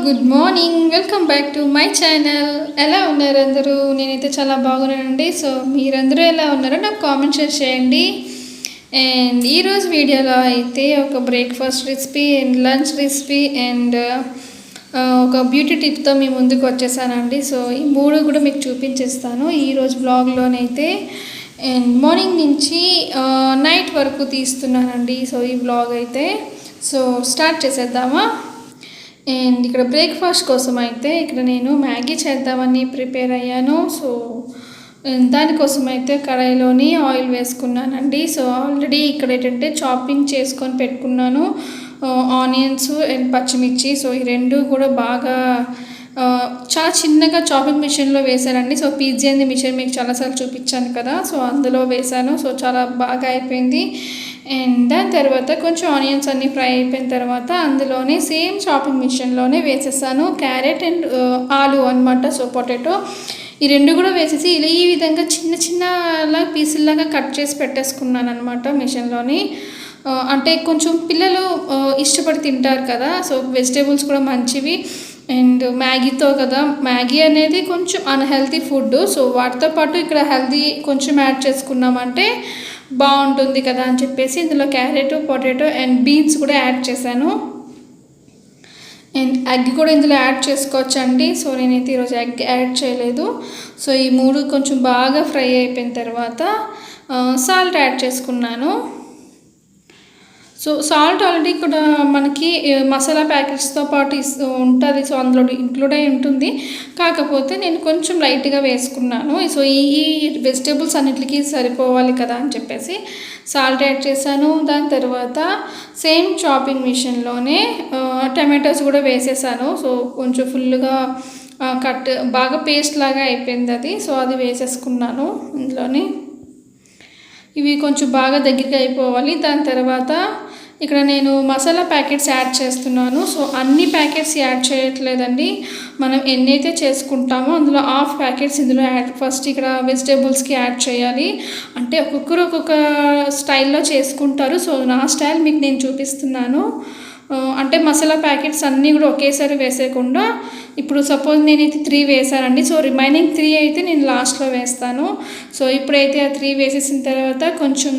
Good morning. Welcome back to my channel. ఎలా ఉన్నారు అందరూ? నేనైతే చాలా బాగున్నానండి. సో మీరందరూ ఎలా ఉన్నారో నాకు కామెంట్ చేయండి. అండ్ ఈరోజు వీడియోలో అయితే ఒక breakfast recipe and lunch recipe and ఒక బ్యూటీ టిప్తో మీ ముందుకు వచ్చేసానండి. సో ఈ మూడు కూడా మీకు చూపించేస్తాను ఈరోజు బ్లాగ్లోనైతే. అండ్ మార్నింగ్ నుంచి నైట్ వరకు తీస్తున్నానండి. సో ఈ బ్లాగ్ అయితే సో స్టార్ట్ చేసేద్దామా. అండ్ ఇక్కడ బ్రేక్ఫాస్ట్ కోసం అయితే ఇక్కడ నేను మ్యాగీ చేద్దామని ప్రిపేర్ అయ్యాను. సో దానికోసం అయితే కడాయిలోని ఆయిల్ వేసుకున్నానండి. సో ఆల్రెడీ ఇక్కడ ఏంటంటే చాపింగ్ చేసుకొని పెట్టుకున్నాను ఆనియన్స్ అండ్ పచ్చిమిర్చి. సో ఈ రెండు కూడా బాగా చాలా చిన్నగా చాపింగ్ మిషన్లో వేసానండి. సో పిజ్జా అనే మిషన్ మీకు చాలాసార్లు చూపించాను కదా, సో అందులో వేసాను. సో చాలా బాగా అయిపోయింది. అండ్ దాని తర్వాత కొంచెం ఆనియన్స్ అన్నీ ఫ్రై అయిపోయిన తర్వాత అందులోనే సేమ్ చాపింగ్ మిషన్లోనే వేసేసాను క్యారెట్ అండ్ ఆలు అనమాట. సో పొటాటో ఈ రెండు కూడా వేసేసి ఈ విధంగా చిన్న చిన్నలా పీసుల్లాగా కట్ చేసి పెట్టేసుకున్నాను అనమాట మిషన్లోని. అంటే కొంచెం పిల్లలు ఇష్టపడి తింటారు కదా, సో వెజిటేబుల్స్ కూడా మంచివి. అండ్ మ్యాగీతో కదా, మ్యాగీ అనేది కొంచెం అన్హెల్తీ ఫుడ్. సో వాటితో పాటు ఇక్కడ హెల్తీ కొంచెం యాడ్ చేసుకున్నామంటే బాగుంటుంది కదా అని చెప్పేసి ఇందులో క్యారెట్, పొటాటో అండ్ బీన్స్ కూడా యాడ్ చేశాను. అండ్ ఎగ్ కూడా ఇందులో యాడ్ చేసుకోవచ్చు అండి. సో నేనైతే ఈరోజు ఎగ్ యాడ్ చేయలేదు. సో ఈ మూడు కొంచెం బాగా ఫ్రై అయిపోయిన తర్వాత సాల్ట్ యాడ్ చేసుకున్నాను. సో సాల్ట్ ఆల్రెడీ కూడా మనకి మసాలా ప్యాకెట్స్తో పాటు ఉంటుంది. సో అందులో ఇంక్లూడ్ అయి ఉంటుంది. కాకపోతే నేను కొంచెం లైట్గా వేసుకున్నాను. సో ఈ వెజిటేబుల్స్ అన్నిటికీ సరిపోవాలి కదా అని చెప్పేసి సాల్ట్ యాడ్ చేశాను. దాని తర్వాత సేమ్ చాపింగ్ మిషన్లోనే టమాటోస్ కూడా వేసేసాను. సో కొంచెం ఫుల్గా కట్ బాగా పేస్ట్ లాగా అయిపోయింది అది. సో అది వేసేసుకున్నాను ఇందులోని. ఇవి కొంచెం బాగా దగ్గరగా అయిపోవాలి. దాని తర్వాత ఇక్కడ నేను మసాలా ప్యాకెట్స్ యాడ్ చేస్తున్నాను. సో అన్ని ప్యాకెట్స్ యాడ్ చేయట్లేదండి. మనం ఎన్నైతే చేసుకుంటామో అందులో హాఫ్ ప్యాకెట్స్ ఇందులో ఫస్ట్ ఇక్కడ వెజిటేబుల్స్కి యాడ్ చేయాలి. అంటే ఒక్కొక్కరు ఒక్కొక్క స్టైల్లో చేసుకుంటారు. సో నా స్టైల్ మీకు నేను చూపిస్తున్నాను. అంటే మసాలా ప్యాకెట్స్ అన్నీ కూడా ఒకేసారి వేసేయకుండా ఇప్పుడు సపోజ్ నేనైతే 3 వేసానండి. సో రిమైనింగ్ 3 అయితే నేను లాస్ట్లో వేస్తాను. సో ఇప్పుడైతే ఆ 3 వేసేసిన తర్వాత కొంచెం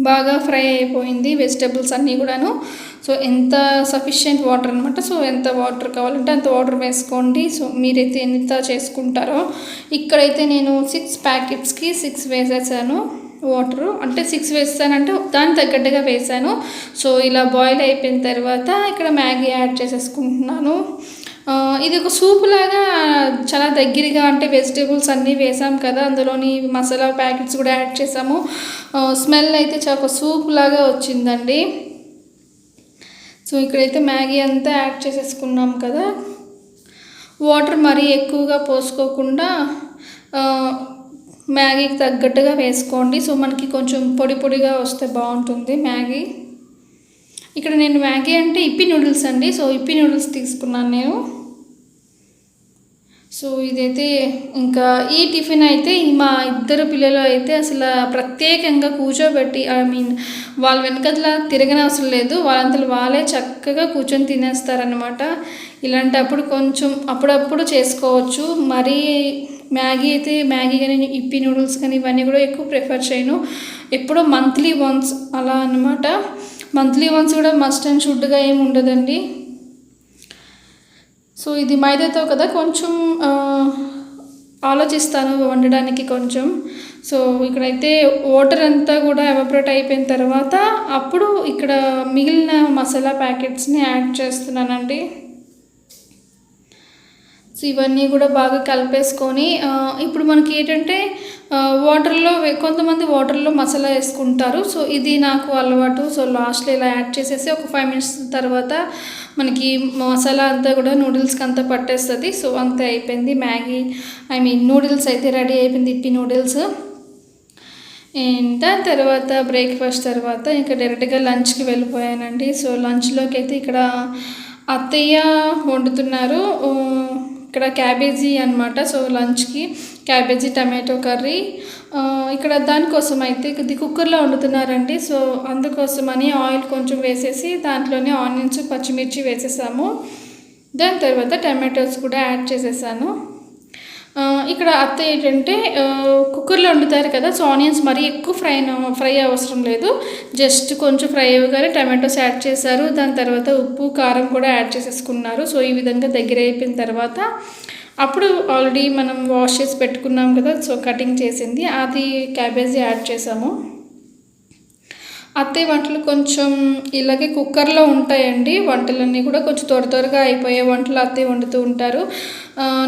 బాగా ఫ్రై అయిపోయింది వెజిటేబుల్స్ అన్నీ కూడాను. సో ఎంత సఫిషియెంట్ వాటర్ అనమాట. సో ఎంత వాటర్ కావాలంటే అంత వాటర్ వేసుకోండి. సో మీరైతే ఎంత చేసుకుంటారో. ఇక్కడైతే నేను 6 ప్యాకెట్స్కి 6 వేసేసాను వాటరు. అంటే 6 వేసానంటే దానికి తగ్గట్టుగా వేసాను. సో ఇలా బాయిల్ అయిపోయిన తర్వాత ఇక్కడ మ్యాగీ యాడ్ చేసేసుకుంటున్నాను. ఇది ఒక సూప్ లాగా చాలా దగ్గరగా, అంటే వెజిటేబుల్స్ అన్నీ వేసాం కదా, అందులోని మసాలా ప్యాకెట్స్ కూడా యాడ్ చేసాము. స్మెల్ అయితే చాలా ఒక సూప్ లాగా వచ్చిందండి. సో ఇక్కడైతే మ్యాగీ అంతా యాడ్ చేసేసుకున్నాం కదా. వాటర్ మరీ ఎక్కువగా పోసుకోకుండా మ్యాగీకి తగ్గట్టుగా వేసుకోండి. సో మనకి కొంచెం పొడి పొడిగా వస్తే బాగుంటుంది మ్యాగీ. ఇక్కడ నేను మ్యాగీ అంటే ఇప్పి నూడిల్స్ అండి. సో ఇప్పి నూడిల్స్ తీసుకున్నాను నేను. సో ఇదైతే ఇంకా ఈ టిఫిన్ అయితే మా ఇద్దరు పిల్లలు అయితే అసలు ప్రత్యేకంగా కూర్చోబెట్టి వాళ్ళ వెనకట్లా తిరగనవసరం లేదు, వాళ్ళంతలో వాళ్ళే చక్కగా కూర్చొని తినేస్తారనమాట. ఇలాంటప్పుడు కొంచెం అప్పుడప్పుడు చేసుకోవచ్చు. మరీ మ్యాగీ కానీ ఇప్పి నూడిల్స్ కానీ ఇవన్నీ కూడా ఎక్కువ ప్రిఫర్ చేయను. ఎప్పుడో మంత్లీ వన్స్ అలా అనమాట. మంత్లీ వన్స్ కూడా మస్ట్ అండ్ షుడ్గా ఏమి ఉండదండి. సో ఇది మైదాతో కదా, కొంచెం ఆలోచిస్తాను వండడానికి కొంచెం. సో ఇక్కడైతే వాటర్ అంతా కూడా ఎవాపరేట్ అయిపోయిన తర్వాత అప్పుడు ఇక్కడ మిగిలిన మసాలా ప్యాకెట్స్ని యాడ్ చేస్తున్నానండి. సో ఇవన్నీ కూడా బాగా కలిపేసుకొని ఇప్పుడు మనకి ఏంటంటే వాటర్లో కొంతమంది వాటర్లో మసాలా వేసుకుంటారు. సో ఇది నాకు అలవాటు. సో లాస్ట్లో ఇలా యాడ్ చేసేసి ఒక 5 minutes తర్వాత మనకి మసాలా అంతా కూడా నూడిల్స్కి అంతా పట్టేస్తుంది. సో అంతే అయిపోయింది మ్యాగీ నూడిల్స్ అయితే రెడీ అయిపోయింది, ఇప్పి నూడిల్స్. అండ్ దాని తర్వాత బ్రేక్ఫాస్ట్ తర్వాత ఇంకా డైరెక్ట్గా లంచ్కి వెళ్ళిపోయానండి. సో లంచ్లోకి అయితే ఇక్కడ అత్తయ్య వండుతున్నారు. ఇక్కడ క్యాబేజీ అనమాట. సో లంచ్కి క్యాబేజీ టమాటో కర్రీ. ఇక్కడ దానికోసం అయితే ఇది కుక్కర్లో వండుతున్నారండి. సో అందుకోసమని ఆయిల్ కొంచెం వేసేసి దాంట్లోనే ఆనియన్స్, పచ్చిమిర్చి వేసేసాము. దాని తర్వాత టమాటోస్ కూడా యాడ్ చేసేసాను. ఇక్కడ అత్త ఏంటంటే కుక్కర్లో వండుతారు కదా, సో ఆనియన్స్ మరీ ఎక్కువ ఫ్రై అవసరం లేదు, జస్ట్ కొంచెం ఫ్రై అవ్వగానే టమాటోస్ యాడ్ చేశారు. దాని తర్వాత ఉప్పు కారం కూడా యాడ్ చేసేసుకున్నారు. సో ఈ విధంగా దగ్గర అయిపోయిన తర్వాత అప్పుడు ఆల్రెడీ మనం వాష్ చేసి పెట్టుకున్నాం కదా, సో కటింగ్ చేసింది అది క్యాబేజీ యాడ్ చేసాము. అత్తయ్య వంటలు కొంచెం ఇలాగే కుక్కర్లో ఉంటాయండి, వంటలన్నీ కూడా కొంచెం త్వరగా అయిపోయే వంటలు అత్తయ్య వండుతూ ఉంటారు.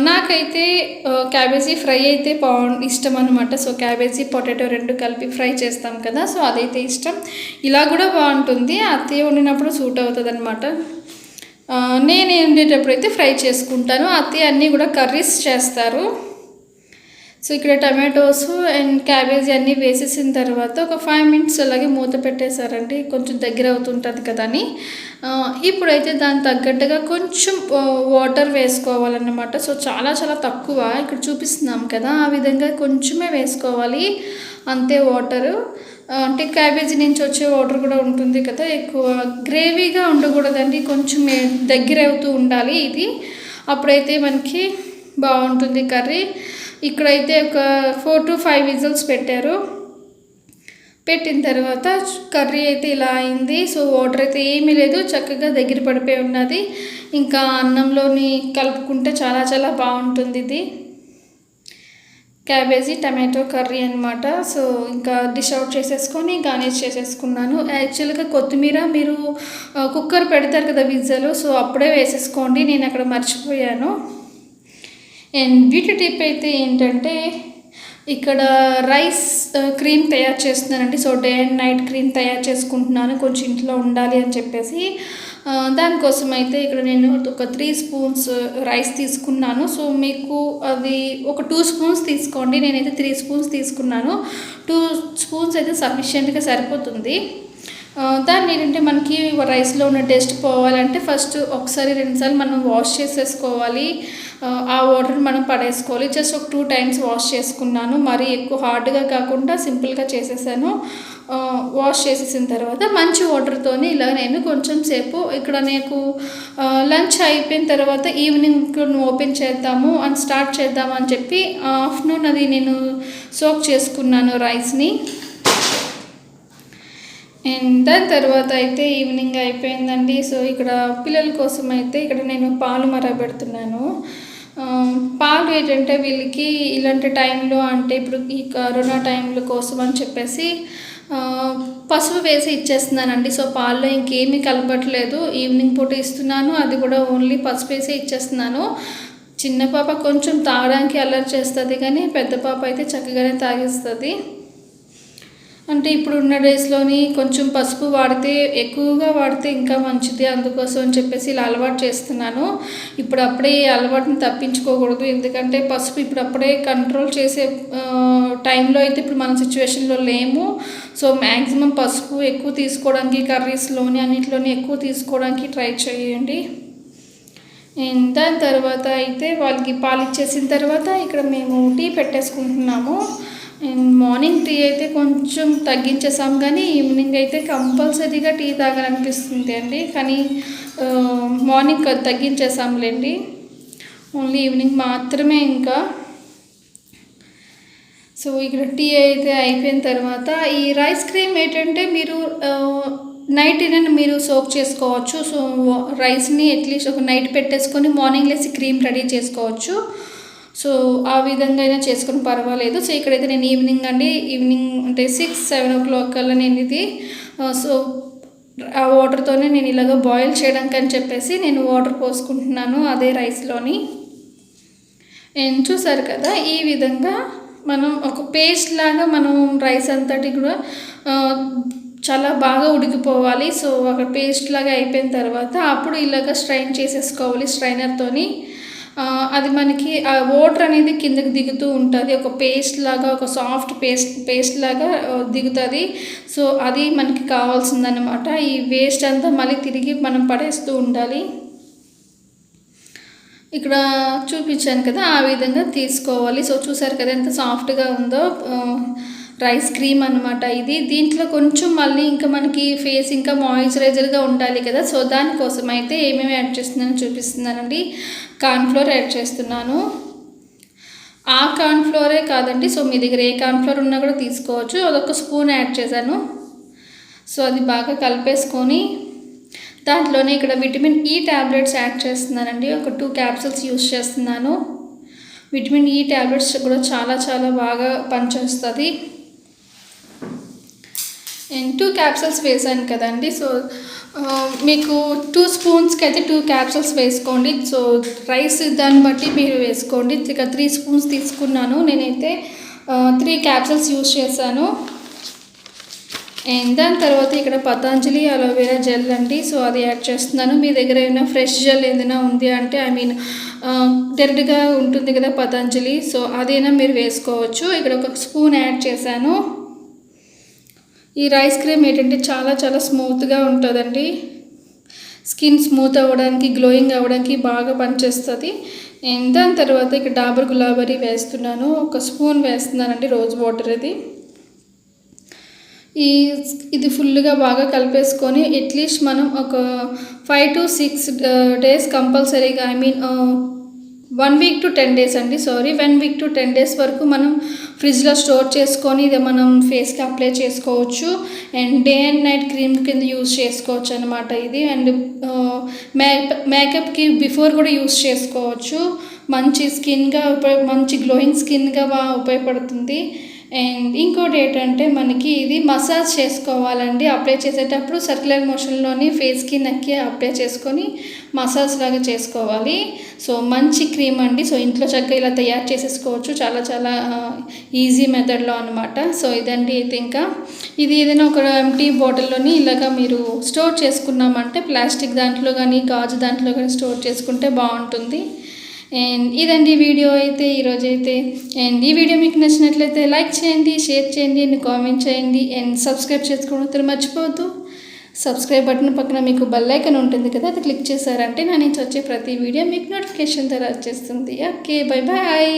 నాకైతే క్యాబేజీ ఫ్రై అయితే ఇష్టం అనమాట. సో క్యాబేజీ పొటాటో రెండు కలిపి ఫ్రై చేస్తాం కదా, సో అదైతే ఇష్టం. ఇలా కూడా బాగుంటుంది, అత్తయ్య వండినప్పుడు సూట్ అవుతుంది అనమాట. నేను వండేటప్పుడు అయితే ఫ్రై చేసుకుంటాను, అత్తయ్య అన్నీ కూడా కర్రీస్ చేస్తారు. సో ఇక్కడ టమాటోస్ అండ్ క్యాబేజీ అన్నీ వేసేసిన తర్వాత ఒక 5 minutes అలాగే మూత పెట్టేశారండి, కొంచెం దగ్గర అవుతుంటుంది కదా అని. ఇప్పుడైతే దానికి తగ్గట్టుగా కొంచెం వాటర్ వేసుకోవాలన్నమాట. సో చాలా చాలా తక్కువ, ఇక్కడ చూపిస్తున్నాం కదా ఆ విధంగా కొంచెమే వేసుకోవాలి అంతే వాటరు. అంటే క్యాబేజీ నుంచి వచ్చే వాటర్ కూడా ఉంటుంది కదా, ఎక్కువ గ్రేవీగా ఉండకూడదండి, కొంచెం దగ్గర అవుతూ ఉండాలి ఇది, అప్పుడైతే మనకి బాగుంటుంది కర్రీ. ఇక్కడైతే ఒక 4 to 5 విజిల్స్ పెట్టారు. పెట్టిన తర్వాత కర్రీ అయితే ఇలా అయింది. సో వాటర్ అయితే ఏమీ లేదు, చక్కగా దగ్గర పడిపోయి ఉన్నది. ఇంకా అన్నంలోని కలుపుకుంటే చాలా చాలా బాగుంటుంది ఇది క్యాబేజీ టమాటో కర్రీ అనమాట. సో ఇంకా డిష్ అవుట్ చేసేసుకొని గార్నిష్ చేసేసుకున్నాను. యాక్చువల్గా కొత్తిమీర మీరు కుక్కర్ పెడతారు కదా విజిల్, సో అప్పుడే వేసేసుకోండి, నేను అక్కడ మర్చిపోయాను. అండ్ బ్యూటీ టిప్ అయితే ఏంటంటే ఇక్కడ రైస్ క్రీమ్ తయారు చేస్తున్నానండి. So day and night cream తయారు చేసుకుంటున్నాను, కొంచెం ఇంట్లో ఉండాలి అని చెప్పేసి. దానికోసం అయితే ఇక్కడ నేను ఒక 3 spoons రైస్ తీసుకున్నాను. సో మీకు అది ఒక 2 spoons తీసుకోండి, నేనైతే 3 spoons తీసుకున్నాను. 2 spoons అయితే సఫిషియెంట్గా సరిపోతుంది. దాన్ని ఏంటంటే మనకి రైస్లో ఉన్న టేస్ట్ పోవాలంటే ఫస్ట్ ఒకసారి 2 సార్లు మనం వాష్ చేసేసుకోవాలి, ఆ వాటర్ని మనం పడేసుకోవాలి. జస్ట్ ఒక 2 times వాష్ చేసుకున్నాను, మరీ ఎక్కువ హార్డ్గా కాకుండా సింపుల్గా చేసేసాను. వాష్ చేసేసిన తర్వాత మంచి వాటర్తోని ఇలా నేను కొంచెం సేపు ఇక్కడ నాకు లంచ్ అయిపోయిన తర్వాత ఈవినింగ్ ఓపెన్ చేద్దాము అని స్టార్ట్ చేద్దాము అని చెప్పి ఆఫ్టర్నూన్ అది నేను సోక్ చేసుకున్నాను రైస్ని. అండ్ దాని తర్వాత అయితే ఈవినింగ్ అయిపోయిందండి. సో ఇక్కడ పిల్లల కోసం అయితే ఇక్కడ నేను పాలు మరగబెడుతున్నాను. పాలు ఏంటంటే వీళ్ళకి ఇలాంటి టైంలో, అంటే ఇప్పుడు ఈ కరోనా టైంలో కోసం అని చెప్పేసి పసుపు వేసి ఇచ్చేస్తున్నానండి. సో పాల్లో ఇంకేమీ కలపట్లేదు, ఈవినింగ్ పూట ఇస్తున్నాను, అది కూడా ఓన్లీ పసుపు వేసి ఇచ్చేస్తున్నాను. చిన్న పాప కొంచెం తాగడానికి అల్లరి చేస్తుంది, కానీ పెద్ద పాప అయితే చక్కగానే తాగిస్తుంది. అంటే ఇప్పుడు ఉన్న డేస్లోని కొంచెం పసుపు వాడితే ఎక్కువగా వాడితే ఇంకా మంచిది, అందుకోసం అని చెప్పేసి ఇలా అలవాటు చేస్తున్నాను. ఇప్పుడు అప్పుడే అలవాటుని తప్పించుకోకూడదు, ఎందుకంటే పసుపు ఇప్పుడు అప్పుడే కంట్రోల్ చేసే టైంలో అయితే ఇప్పుడు మన సిచ్యువేషన్లో లేము. సో మ్యాక్సిమం పసుపు ఎక్కువ తీసుకోవడానికి, కర్రీస్లోని అన్నింటిలోని ఎక్కువ తీసుకోవడానికి ట్రై చేయండి. దాని తర్వాత అయితే వాళ్ళకి పాలు ఇచ్చేసిన తర్వాత ఇక్కడ మేము టీ పెట్టేసుకుంటున్నాము. మార్నింగ్ టీ అయితే కొంచెం తగ్గించేసాం, కానీ ఈవినింగ్ అయితే కంపల్సరీగా టీ తాగాలనిపిస్తుంది అండి, కానీ మార్నింగ్ తగ్గించేసాంలేండి, ఓన్లీ ఈవినింగ్ మాత్రమే. ఇంకా సో ఇక్కడ టీ అయితే అయిపోయిన తర్వాత ఈ రైస్ క్రీమ్ ఏంటంటే మీరు నైట్ అయినా మీరు సోక్ చేసుకోవచ్చు. సో రైస్ని అట్లీస్ట్ ఒక నైట్ పెట్టేసుకొని మార్నింగ్ లేసి క్రీమ్ రెడీ చేసుకోవచ్చు. సో ఆ విధంగా అయినా చేసుకొని పర్వాలేదు. సో ఇక్కడైతే నేను ఈవినింగ్ అంటే 6-7 o'clock కల్లా నేను ఇది సో ఆ వాటర్తోనే నేను ఇలాగ బాయిల్ చేయడానికి అని చెప్పేసి నేను వాటర్ పోసుకుంటున్నాను అదే రైస్లోని. చూసారు కదా, ఈ విధంగా మనం ఒక పేస్ట్ లాగా మనం రైస్ అంతటి కూడా చాలా బాగా ఉడికిపోవాలి. సో ఒక పేస్ట్ లాగా అయిపోయిన తర్వాత అప్పుడు ఇలాగ స్ట్రైన్ చేసేసుకోవాలి స్ట్రైనర్తోని. అది మనకి ఆ వాటర్ అనేది కిందకి దిగుతూ ఉంటుంది, ఒక పేస్ట్ లాగా, ఒక సాఫ్ట్ పేస్ట్ లాగా దిగుతుంది. సో అది మనకి కావాల్సిందన్నమాట. ఈ వేస్ట్ అంతా మళ్ళీ తిరిగి మనం పడేస్తూ ఉండాలి. ఇక్కడ చూపించాను కదా, ఆ విధంగా తీసుకోవాలి. సో చూసారు కదా ఎంత సాఫ్ట్గా ఉందో. రైస్ క్రీమ్ అనమాట ఇది. దీంట్లో కొంచెం మళ్ళీ ఇంకా మనకి ఫేస్ ఇంకా మాయిశ్చరైజర్గా ఉండాలి కదా, సో దానికోసం అయితే ఏమేమి యాడ్ చేస్తున్నానో చూపిస్తున్నానండి. కార్న్ఫ్లోర్ యాడ్ చేస్తున్నాను. ఆ కార్న్ఫ్లోరే కాదండి, సో మీ దగ్గర ఏ కార్న్ఫ్లోర్ ఉన్నా కూడా తీసుకోవచ్చు. అదొక స్పూన్ యాడ్ చేశాను. సో అది బాగా కలిపేసుకొని దాంట్లోనే ఇక్కడ విటమిన్ ఈ ట్యాబ్లెట్స్ యాడ్ చేస్తున్నానండి. ఒక 2 క్యాప్సూల్స్ యూస్ చేస్తున్నాను. విటమిన్ ఈ ట్యాబ్లెట్స్ కూడా చాలా చాలా బాగా పనిచేస్తుంది. నేను 2 క్యాప్సూల్స్ వేసాను కదండి. సో మీకు 2 స్పూన్స్కి అయితే 2 క్యాప్సూల్స్ వేసుకోండి. సో రైస్ దాన్ని బట్టి మీరు వేసుకోండి. ఇక 3 స్పూన్స్ తీసుకున్నాను. నేనైతే 3 క్యాప్సూల్స్ యూస్ చేశాను. అండ్ దాని తర్వాత ఇక్కడ పతంజలి అలోవెరా జెల్ అండి. సో అది యాడ్ చేస్తున్నాను. మీ దగ్గర ఏమైనా ఫ్రెష్ జెల్ ఏదైనా ఉంది అంటే డైరెక్ట్గా ఉంటుంది కదా పతంజలి, సో అదైనా మీరు వేసుకోవచ్చు. ఇక్కడ ఒక స్పూన్ యాడ్ చేశాను. ఈ రైస్ క్రీమ్ ఏంటంటే చాలా చాలా స్మూత్గా ఉంటుందండి. స్కిన్ స్మూత్ అవ్వడానికి, గ్లోయింగ్ అవ్వడానికి బాగా పనిచేస్తుంది. అండ్ దాని తర్వాత ఇక్కడ డాబర్ గులాబరీ వేస్తున్నాను. ఒక స్పూన్ వేస్తున్నానండి, రోజ్ వాటర్ ఇది. ఇది ఫుల్గా బాగా కలిపేసుకొని అట్లీస్ట్ మనం ఒక 5 to 6 days కంపల్సరీగా 1 week to 10 days అండి, 1 week to 10 days వరకు మనం ఫ్రిడ్జ్లో స్టోర్ చేసుకొని ఇది మనం ఫేస్కి అప్లై చేసుకోవచ్చు. And day and night cream కింద యూజ్ చేసుకోవచ్చు అనమాట ఇది. అండ్ మేకప్కి బిఫోర్ కూడా యూజ్ చేసుకోవచ్చు. మంచి స్కిన్గా మంచి గ్లోయింగ్ స్కిన్గా బాగా ఉపయోగపడుతుంది. అండ్ ఇంకోటి ఏంటంటే మనకి ఇది మసాజ్ చేసుకోవాలండి. అప్లై చేసేటప్పుడు సర్క్యులర్ మోషన్లోని ఫేస్కి నెక్కి అప్లై చేసుకొని మసాజ్ లాగా చేసుకోవాలి. సో మంచి క్రీమ్ అండి. సో ఇంట్లో చక్కగా ఇలా తయారు చేసేసుకోవచ్చు, చాలా చాలా ఈజీ మెథడ్లో అనమాట. సో ఇదండి అయితే ఇంకా ఇది ఏదైనా ఒక ఎంటీ బాటిల్లోని ఇలాగా మీరు స్టోర్ చేసుకున్నామంటే ప్లాస్టిక్ దాంట్లో కానీ గాజు దాంట్లో కానీ స్టోర్ చేసుకుంటే బాగుంటుంది. అండ్ ఇదండి వీడియో అయితే ఈరోజైతే. అండ్ ఈ వీడియో మీకు నచ్చినట్లయితే లైక్ చేయండి, షేర్ చేయండి, అండ్ కామెంట్ చేయండి. అండ్ సబ్స్క్రైబ్ చేసుకోవడం మర్చిపోవద్దు. సబ్స్క్రైబ్ బటన్ పక్కన మీకు బెల్ ఐకాన్ ఉంటుంది కదా, అది క్లిక్ చేశారంటే నా నుంచి వచ్చే ప్రతి వీడియో మీకు నోటిఫికేషన్ ద్వారా వచ్చేస్తుంది. Okay, bye bye.